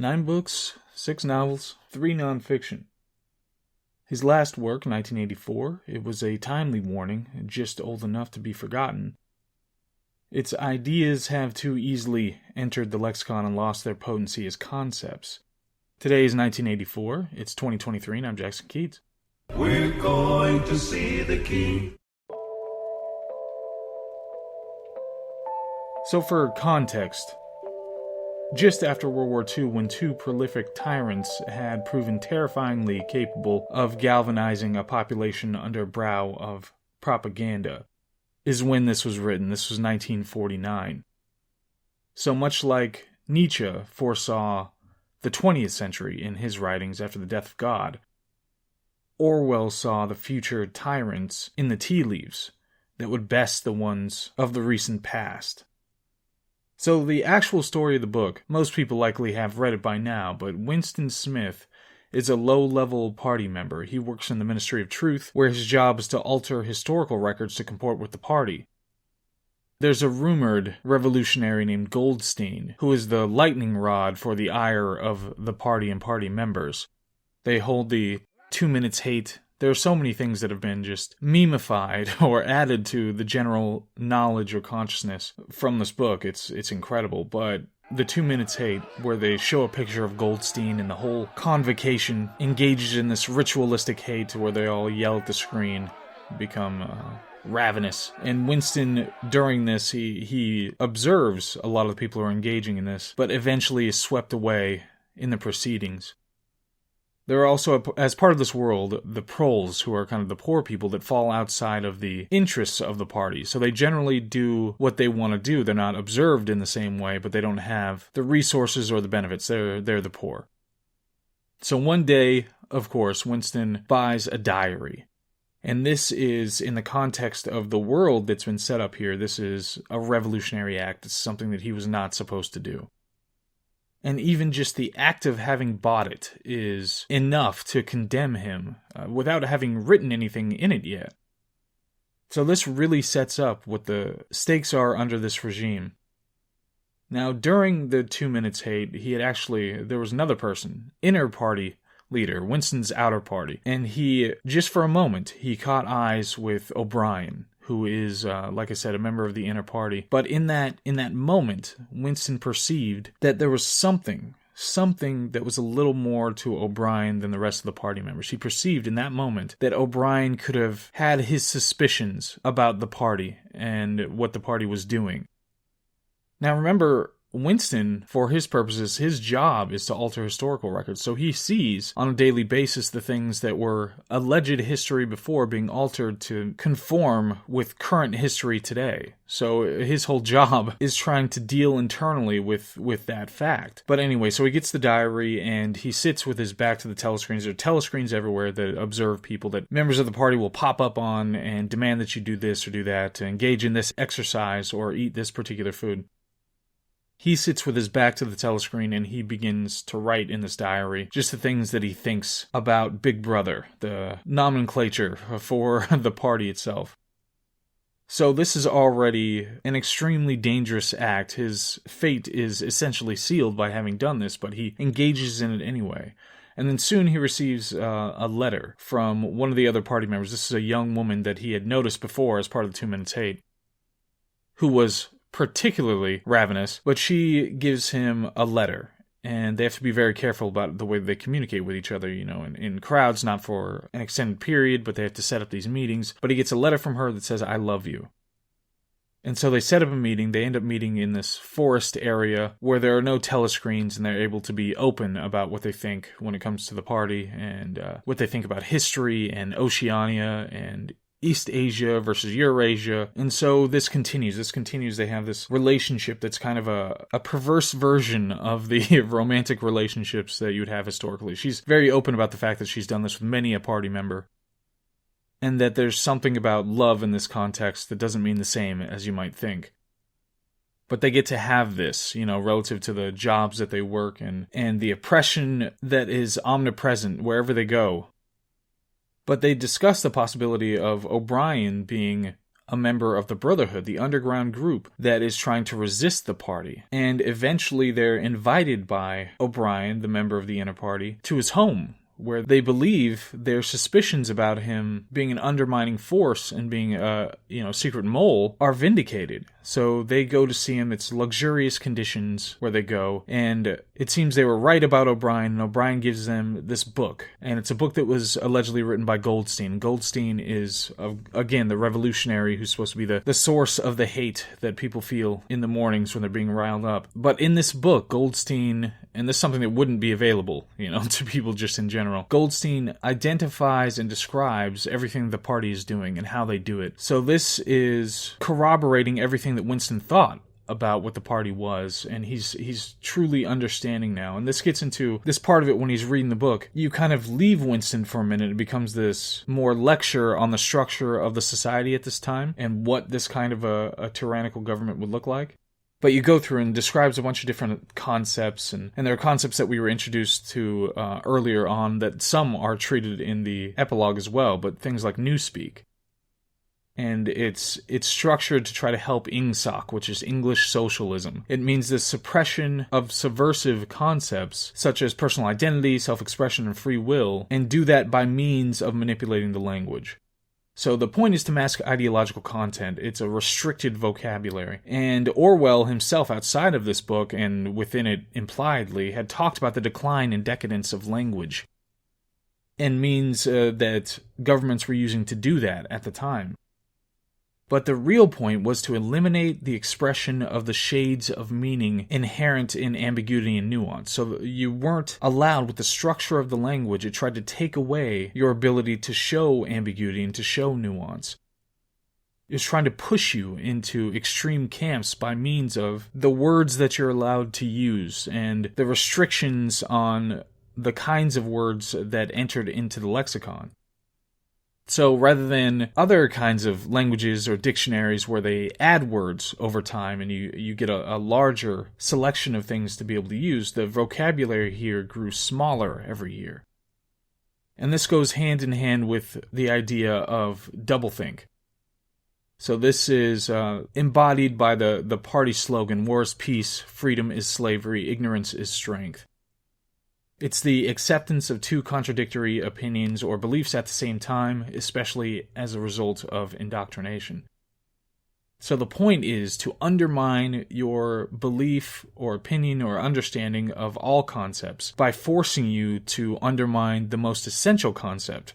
9 books, 6 novels, 3 nonfiction. His last work, 1984, it was a timely warning, just old enough to be forgotten. Its ideas have too easily entered the lexicon and lost their potency as concepts. Today is 1984, it's 2023, and I'm Jackson Keats. We're going to see the king. So for context, just after World War II, when 2 prolific tyrants had proven terrifyingly capable of galvanizing a population under brow of propaganda, is when this was written. This was 1949. So much like Nietzsche foresaw the 20th century in his writings after the death of God, Orwell saw the future tyrants in the tea leaves that would best the ones of the recent past. So the actual story of the book, most people likely have read it by now, but Winston Smith is a low-level party member. He works in the Ministry of Truth, where his job is to alter historical records to comport with the party. There's a rumored revolutionary named Goldstein, who is the lightning rod for the ire of the party and party members. They hold the 2 minutes hate. There are so many things that have been just memified or added to the general knowledge or consciousness from this book. It's incredible, but the 2 minutes hate, where they show a picture of Goldstein and the whole convocation engages in this ritualistic hate where they all yell at the screen, become ravenous. And Winston, during this, he observes a lot of the people who are engaging in this, but eventually is swept away in the proceedings. There are also, as part of this world, the proles, who are kind of the poor people that fall outside of the interests of the party. So they generally do what they want to do. They're not observed in the same way, but they don't have the resources or the benefits. They're the poor. So one day, of course, Winston buys a diary. And this is, in the context of the world that's been set up here, this is a revolutionary act. It's something that he was not supposed to do. And even just the act of having bought it is enough to condemn him without having written anything in it yet. So this really sets up what the stakes are under this regime. Now, during the 2 minutes hate, there was another person, inner party leader, Winston's outer party. And he, just for a moment, he caught eyes with O'Brien, who is, like I said, a member of the inner party. But in that moment, Winston perceived that there was something that was a little more to O'Brien than the rest of the party members. He perceived in that moment that O'Brien could have had his suspicions about the party and what the party was doing. Now remember, Winston, for his purposes, his job is to alter historical records, so he sees on a daily basis the things that were alleged history before being altered to conform with current history today. So his whole job is trying to deal internally with that fact. But anyway, so he gets the diary and he sits with his back to the telescreens. There are telescreens everywhere that observe people that members of the party will pop up on and demand that you do this or do that, to engage in this exercise or eat this particular food. He sits with his back to the telescreen and he begins to write in this diary just the things that he thinks about Big Brother, the nomenclature for the party itself. So this is already an extremely dangerous act. His fate is essentially sealed by having done this, but he engages in it anyway. And then soon he receives a letter from one of the other party members. This is a young woman that he had noticed before as part of the 2 minutes hate, who was particularly ravenous, but she gives him a letter, and they have to be very careful about the way they communicate with each other, in crowds, not for an extended period, but they have to set up these meetings. But he gets a letter from her that says, "I love you." And so they set up a meeting. They end up meeting in this forest area where there are no telescreens, and they're able to be open about what they think when it comes to the party, and what they think about history and Oceania and East Asia versus Eurasia. And so this continues. They have this relationship that's kind of a perverse version of the romantic relationships that you would have historically. She's very open about the fact that she's done this with many a party member, and that there's something about love in this context that doesn't mean the same as you might think. But they get to have this, relative to the jobs that they work and the oppression that is omnipresent wherever they go. But they discuss the possibility of O'Brien being a member of the Brotherhood, the underground group that is trying to resist the party. And eventually they're invited by O'Brien, the member of the Inner Party, to his home, where they believe their suspicions about him being an undermining force and being a, secret mole are vindicated. So they go to see him. It's luxurious conditions where they go, and it seems they were right about O'Brien, and O'Brien gives them this book. And it's a book that was allegedly written by Goldstein. Goldstein is, again, the revolutionary who's supposed to be the source of the hate that people feel in the mornings when they're being riled up. But in this book, Goldstein, and this is something that wouldn't be available, to people just in general, Goldstein identifies and describes everything the party is doing and how they do it. So this is corroborating everything that Winston thought about what the party was, and he's truly understanding now. And this gets into this part of it when he's reading the book. You kind of leave Winston for a minute. It becomes this more lecture on the structure of the society at this time and what this kind of a tyrannical government would look like. But you go through and describes a bunch of different concepts, and there are concepts that we were introduced to earlier on that some are treated in the epilogue as well, but things like newspeak. And it's structured to try to help Ingsoc, which is English socialism. It means the suppression of subversive concepts such as personal identity, self-expression, and free will, and do that by means of manipulating the language. So the point is to mask ideological content. It's a restricted vocabulary. And Orwell himself, outside of this book, and within it impliedly, had talked about the decline and decadence of language, and means that governments were using to do that at the time. But the real point was to eliminate the expression of the shades of meaning inherent in ambiguity and nuance. So you weren't allowed, with the structure of the language, it tried to take away your ability to show ambiguity and to show nuance. It was trying to push you into extreme camps by means of the words that you're allowed to use and the restrictions on the kinds of words that entered into the lexicon. So rather than other kinds of languages or dictionaries where they add words over time and you get a larger selection of things to be able to use, the vocabulary here grew smaller every year. And this goes hand in hand with the idea of doublethink. So this is embodied by the party slogan, war is peace, freedom is slavery, ignorance is strength. It's the acceptance of two contradictory opinions or beliefs at the same time, especially as a result of indoctrination. So the point is to undermine your belief or opinion or understanding of all concepts by forcing you to undermine the most essential concept.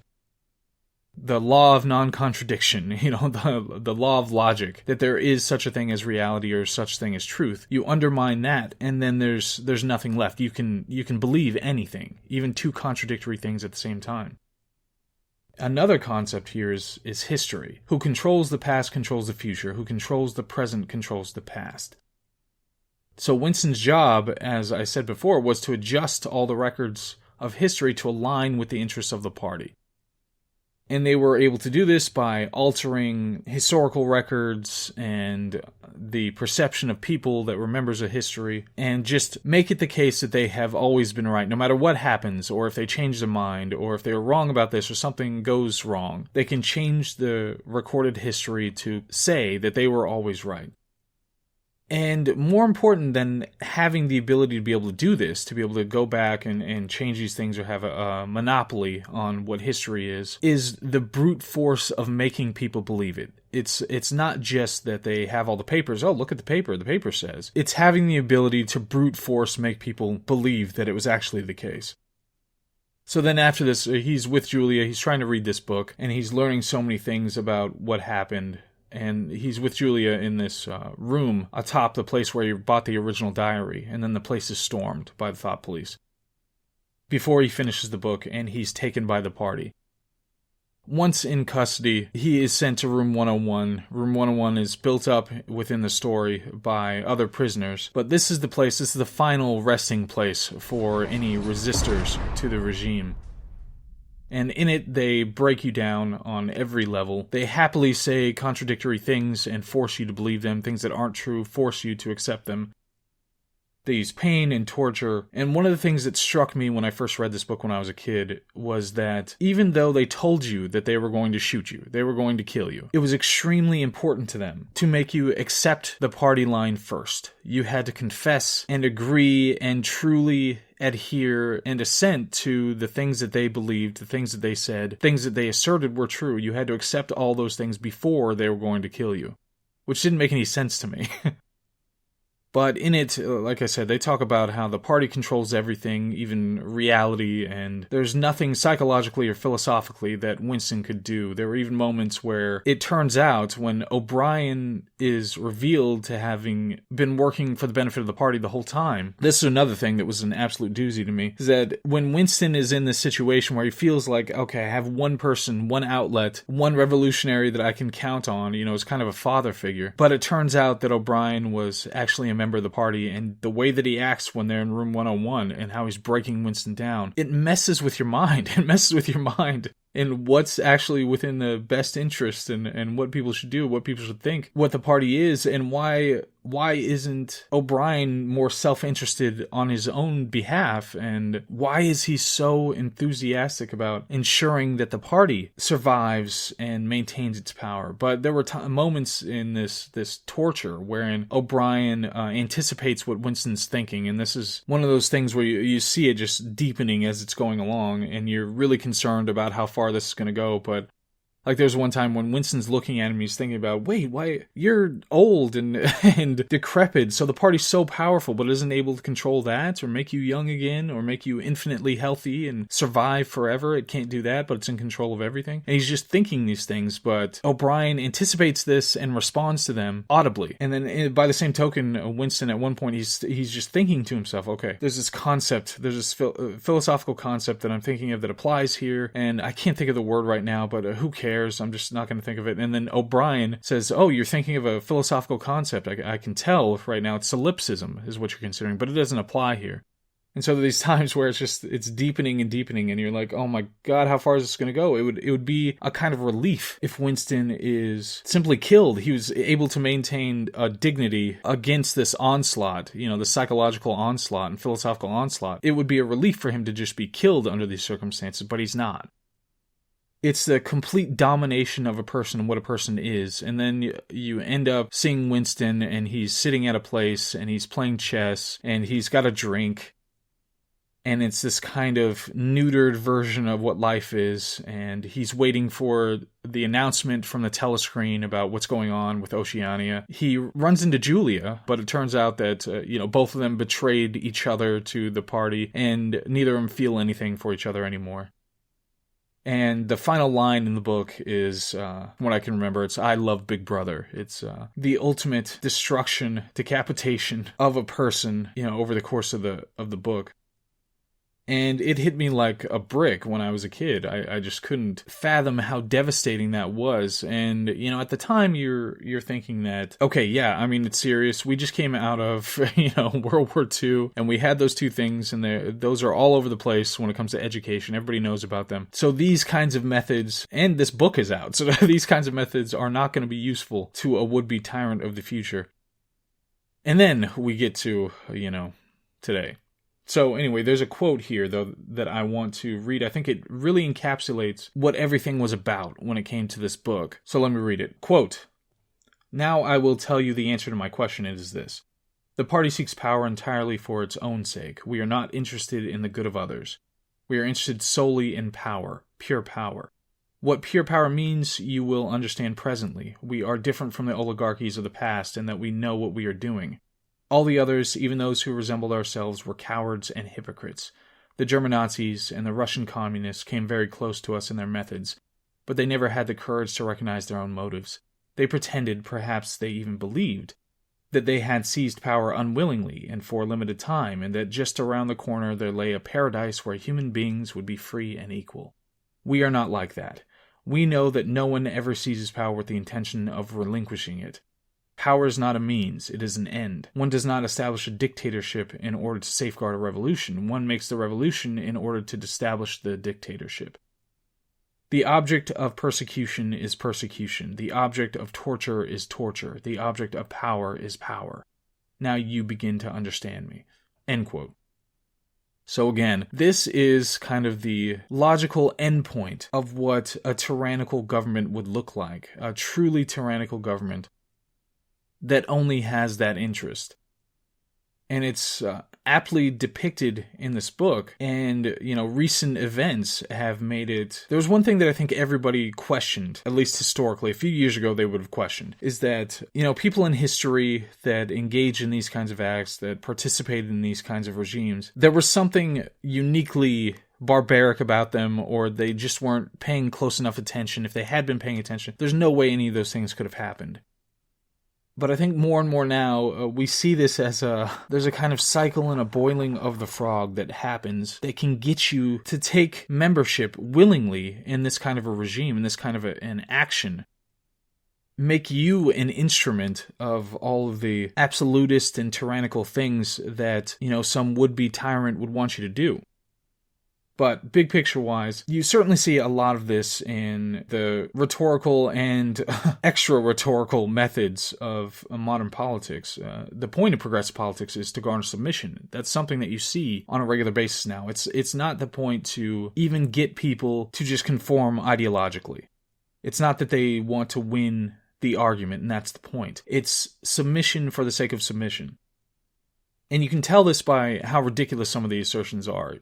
The law of non-contradiction, the law of logic, that there is such a thing as reality or such thing as truth. You undermine that, and then there's nothing left. You can believe anything, even two contradictory things at the same time. Another concept here is history. Who controls the past controls the future. Who controls the present controls the past. So Winston's job, as I said before, was to adjust all the records of history to align with the interests of the party. And they were able to do this by altering historical records and the perception of people that were members of history, and just make it the case that they have always been right, no matter what happens, or if they change their mind, or if they were wrong about this, or something goes wrong. They can change the recorded history to say that they were always right. And more important than having the ability to be able to do this, to be able to go back and change these things or have a monopoly on what history is the brute force of making people believe it. It's not just that they have all the papers. Oh, look at the paper says. It's having the ability to brute force make people believe that it was actually the case. So then after this, he's with Julia, he's trying to read this book, and he's learning so many things about what happened. And he's with Julia in this room atop the place where he bought the original diary, and then the place is stormed by the thought police before he finishes the book, and he's taken by the party. Once in custody, he is sent to Room 101. Room 101 is built up within the story by other prisoners, but this is the final resting place for any resistors to the regime. And in it, they break you down on every level. They happily say contradictory things and force you to believe them. Things that aren't true, force you to accept them. They use pain and torture. And one of the things that struck me when I first read this book when I was a kid was that even though they told you that they were going to shoot you, they were going to kill you, it was extremely important to them to make you accept the party line first. You had to confess and agree and truly adhere and assent to the things that they believed, the things that they said, things that they asserted were true. You had to accept all those things before they were going to kill you, which didn't make any sense to me. But in it, like I said, they talk about how the party controls everything, even reality, and there's nothing psychologically or philosophically that Winston could do. There were even moments where it turns out when O'Brien is revealed to having been working for the benefit of the party the whole time. This is another thing that was an absolute doozy to me, is that when Winston is in this situation where he feels like, okay, I have one person, one outlet, one revolutionary that I can count on, as kind of a father figure. But it turns out that O'Brien was actually a member of the party, and the way that he acts when they're in room 101 and how he's breaking Winston down, it messes with your mind. It messes with your mind and what's actually within the best interest and what people should do, what people should think, what the party is, and why isn't O'Brien more self-interested on his own behalf, and why is he so enthusiastic about ensuring that the party survives and maintains its power? But there were moments in this torture wherein O'Brien anticipates what Winston's thinking, and this is one of those things where you see it just deepening as it's going along, and you're really concerned about how far this is going to go. But like there's one time when Winston's looking at him, he's thinking about, wait, why you're old and decrepit, so the party's so powerful, but isn't able to control that or make you young again or make you infinitely healthy and survive forever. It can't do that, but it's in control of everything. And he's just thinking these things, but O'Brien anticipates this and responds to them audibly. And then by the same token, Winston at one point, he's just thinking to himself, okay, there's this concept, there's this philosophical concept that I'm thinking of that applies here, and I can't think of the word right now, but who cares? I'm just not going to think of it. And then O'Brien says, oh, you're thinking of a philosophical concept. I can tell right now it's solipsism is what you're considering, but it doesn't apply here. And so these times where it's deepening and deepening, and you're like, oh my God, how far is this going to go? It would be a kind of relief if Winston is simply killed. He was able to maintain a dignity against this onslaught, the psychological onslaught and philosophical onslaught. It would be a relief for him to just be killed under these circumstances, but he's not. It's the complete domination of a person and what a person is. And then you end up seeing Winston, and he's sitting at a place, and he's playing chess, and he's got a drink. And it's this kind of neutered version of what life is. And he's waiting for the announcement from the telescreen about what's going on with Oceania. He runs into Julia, but it turns out that, both of them betrayed each other to the party, and neither of them feel anything for each other anymore. And the final line in the book is, what I can remember, it's, I love Big Brother. It's the ultimate destruction, decapitation of a person, over the course of the book. And it hit me like a brick when I was a kid. I just couldn't fathom how devastating that was. And, at the time you're thinking that, okay, yeah, I mean, it's serious. We just came out of, World War II, and we had those two things, and those are all over the place when it comes to education. Everybody knows about them. So these kinds of methods, and this book is out, so these kinds of methods are not going to be useful to a would-be tyrant of the future. And then we get to, today. So anyway, there's a quote here, though, that I want to read. I think it really encapsulates what everything was about when it came to this book. So let me read it. Quote, "Now I will tell you the answer to my question. It is this. The party seeks power entirely for its own sake. We are not interested in the good of others. We are interested solely in power, pure power. What pure power means you will understand presently. We are different from the oligarchies of the past in that we know what we are doing. All the others, even those who resembled ourselves, were cowards and hypocrites. The German Nazis and the Russian communists came very close to us in their methods, but they never had the courage to recognize their own motives. They pretended, perhaps they even believed, that they had seized power unwillingly and for a limited time, and that just around the corner there lay a paradise where human beings would be free and equal. We are not like that. We know that no one ever seizes power with the intention of relinquishing it. Power is not a means, it is an end. One does not establish a dictatorship in order to safeguard a revolution. One makes the revolution in order to establish the dictatorship. The object of persecution is persecution. The object of torture is torture. The object of power is power. Now you begin to understand me. End quote. So again, this is kind of the logical endpoint of what a tyrannical government would look like. A truly tyrannical government that only has that interest. And it's aptly depicted in this book, and, recent events have made it... There was one thing that I think everybody questioned, at least historically, a few years ago they would have questioned, is that, people in history that engage in these kinds of acts, that participated in these kinds of regimes, there was something uniquely barbaric about them, or they just weren't paying close enough attention. If they had been paying attention, there's no way any of those things could have happened. But I think more and more now, we see this as there's a kind of cycle and a boiling of the frog that happens that can get you to take membership willingly in this kind of a regime, in this kind of an action. Make you an instrument of all of the absolutist and tyrannical things that, some would-be tyrant would want you to do. But big picture-wise, you certainly see a lot of this in the rhetorical and extra-rhetorical methods of modern politics. The point of progressive politics is to garner submission. That's something that you see on a regular basis now. It's not the point to even get people to just conform ideologically. It's not that they want to win the argument, and that's the point. It's submission for the sake of submission. And you can tell this by how ridiculous some of the assertions are.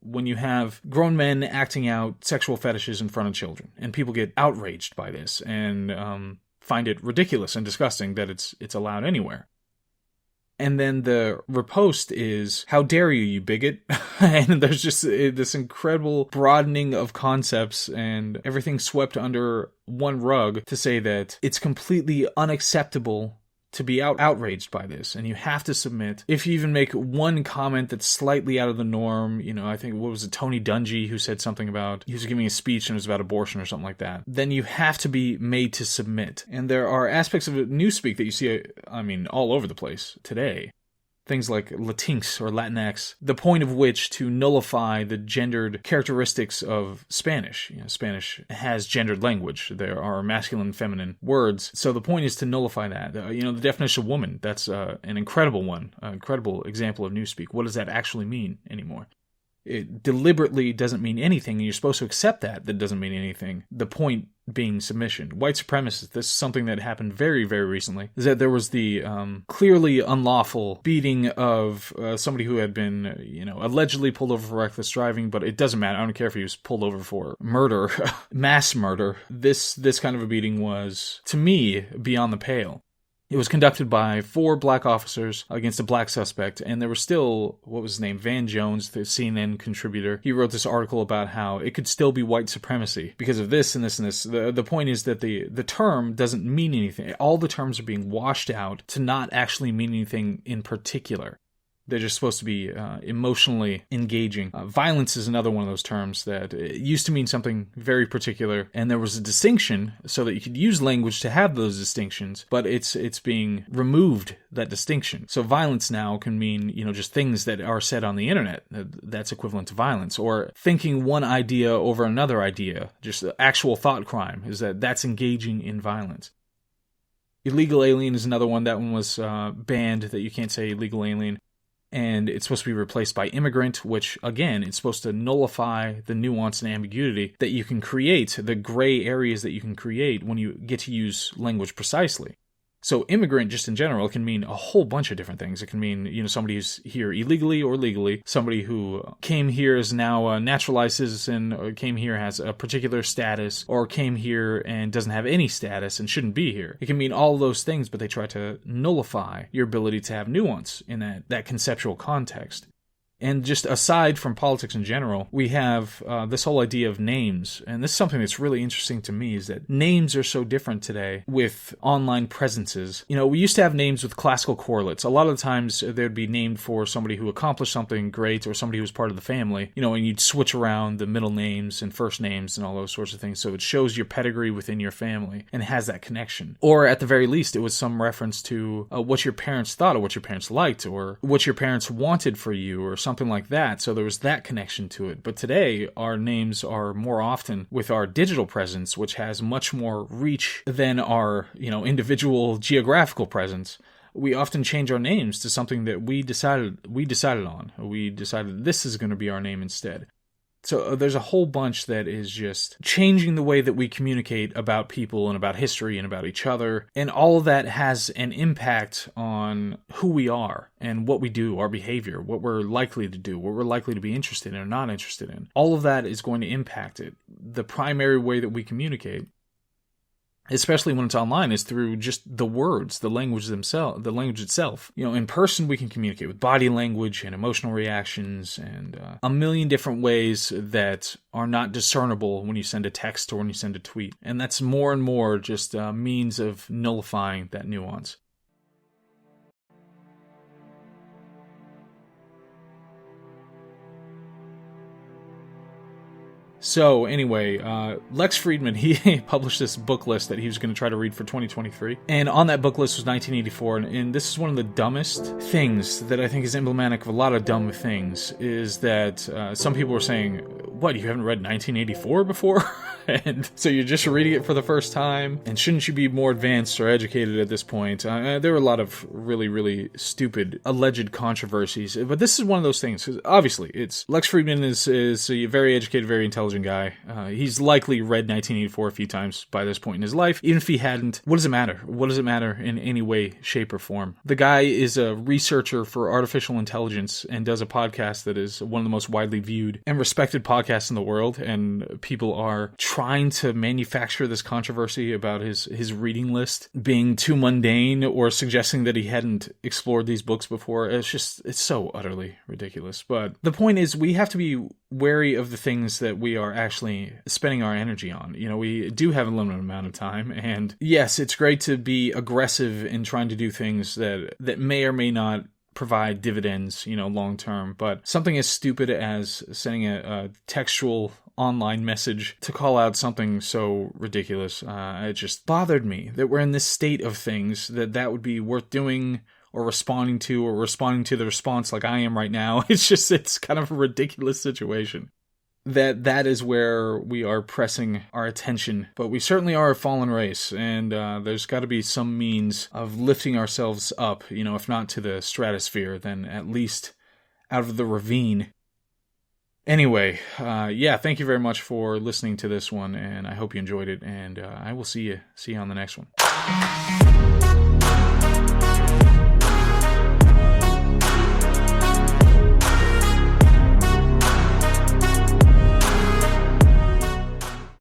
When you have grown men acting out sexual fetishes in front of children, and people get outraged by this and find it ridiculous and disgusting that it's allowed anywhere. And then the riposte is, how dare you bigot? And there's just this incredible broadening of concepts and everything swept under one rug to say that it's completely unacceptable to be outraged by this, and you have to submit. If you even make one comment that's slightly out of the norm, I think, what was it, Tony Dungy, who said something about, he was giving a speech and it was about abortion or something like that, then you have to be made to submit. And there are aspects of newspeak that you see, all over the place today. Things like Latinx or Latinx, the point of which to nullify the gendered characteristics of Spanish. Spanish has gendered language. There are masculine and feminine words. So the point is to nullify that. The definition of woman, that's an incredible one, an incredible example of newspeak. What does that actually mean anymore? It deliberately doesn't mean anything, and you're supposed to accept that it doesn't mean anything. The point being submission. White supremacists, this is something that happened very, very recently, is that there was the clearly unlawful beating of somebody who had been, allegedly pulled over for reckless driving, but it doesn't matter. I don't care if he was pulled over for murder, mass murder. This kind of a beating was, to me, beyond the pale. It was conducted by 4 black officers against a black suspect, and there was still, what was his name, Van Jones, the CNN contributor. He wrote this article about how it could still be white supremacy because of this and this and this. The point is that the term doesn't mean anything. All the terms are being washed out to not actually mean anything in particular. They're just supposed to be emotionally engaging. Violence is another one of those terms that used to mean something very particular, and there was a distinction so that you could use language to have those distinctions, but it's being removed, that distinction. So violence now can mean, just things that are said on the internet. That's equivalent to violence. Or thinking one idea over another idea, just actual thought crime, that's engaging in violence. Illegal alien is another one. That one was banned, that you can't say illegal alien. And it's supposed to be replaced by immigrant, which, again, it's supposed to nullify the nuance and ambiguity that you can create, the gray areas that you can create when you get to use language precisely. So immigrant, just in general, can mean a whole bunch of different things. It can mean, somebody who's here illegally or legally, somebody who came here is now a naturalized citizen, or came here has a particular status, or came here and doesn't have any status and shouldn't be here. It can mean all those things, but they try to nullify your ability to have nuance in that conceptual context. And just aside from politics in general, we have this whole idea of names. And this is something that's really interesting to me, is that names are so different today with online presences. We used to have names with classical correlates. A lot of the times they'd be named for somebody who accomplished something great or somebody who was part of the family, and you'd switch around the middle names and first names and all those sorts of things. So it shows your pedigree within your family and has that connection. Or at the very least, it was some reference to what your parents thought or what your parents liked or what your parents wanted for you or something like that. So there was that connection to it. But today, our names are more often with our digital presence, which has much more reach than our, individual geographical presence. we often change our names to something that we decided on. We decided this is going to be our name instead. So there's a whole bunch that is just changing the way that we communicate about people and about history and about each other. And all of that has an impact on who we are and what we do, our behavior, what we're likely to do, what we're likely to be interested in or not interested in. All of that is going to impact it. The primary way that we communicate, especially when it's online, is through just the words, the language itself. In person we can communicate with body language and emotional reactions and a million different ways that are not discernible when you send a text or when you send a tweet. And that's more and more just a means of nullifying that nuance. So anyway, Lex Friedman, he published this book list that he was going to try to read for 2023. And on that book list was 1984. And this is one of the dumbest things that I think is emblematic of a lot of dumb things, is that some people were saying, what, you haven't read 1984 before? And so you're just reading it for the first time? And shouldn't you be more advanced or educated at this point? There were a lot of really, really stupid alleged controversies. But this is one of those things. Obviously, Lex Friedman is a very educated, very intelligent guy. He's likely read 1984 a few times by this point in his life. Even if he hadn't, what does it matter? What does it matter in any way, shape, or form? The guy is a researcher for artificial intelligence and does a podcast that is one of the most widely viewed and respected podcasts in the world, and people are trying to manufacture this controversy about his reading list being too mundane or suggesting that he hadn't explored these books before. It's so utterly ridiculous. But the point is, we have to be wary of the things that we are actually spending our energy on. We do have a limited amount of time, and yes, it's great to be aggressive in trying to do things that may or may not provide dividends, long term, but something as stupid as sending a textual online message to call out something so ridiculous, it just bothered me that we're in this state of things that would be worth doing or responding to the response like I am right now. It's kind of a ridiculous situation. That is where we are pressing our attention. But we certainly are a fallen race, and there's got to be some means of lifting ourselves up, if not to the stratosphere, then at least out of the ravine. Anyway, thank you very much for listening to this one, and I hope you enjoyed it, and I will see you on the next one.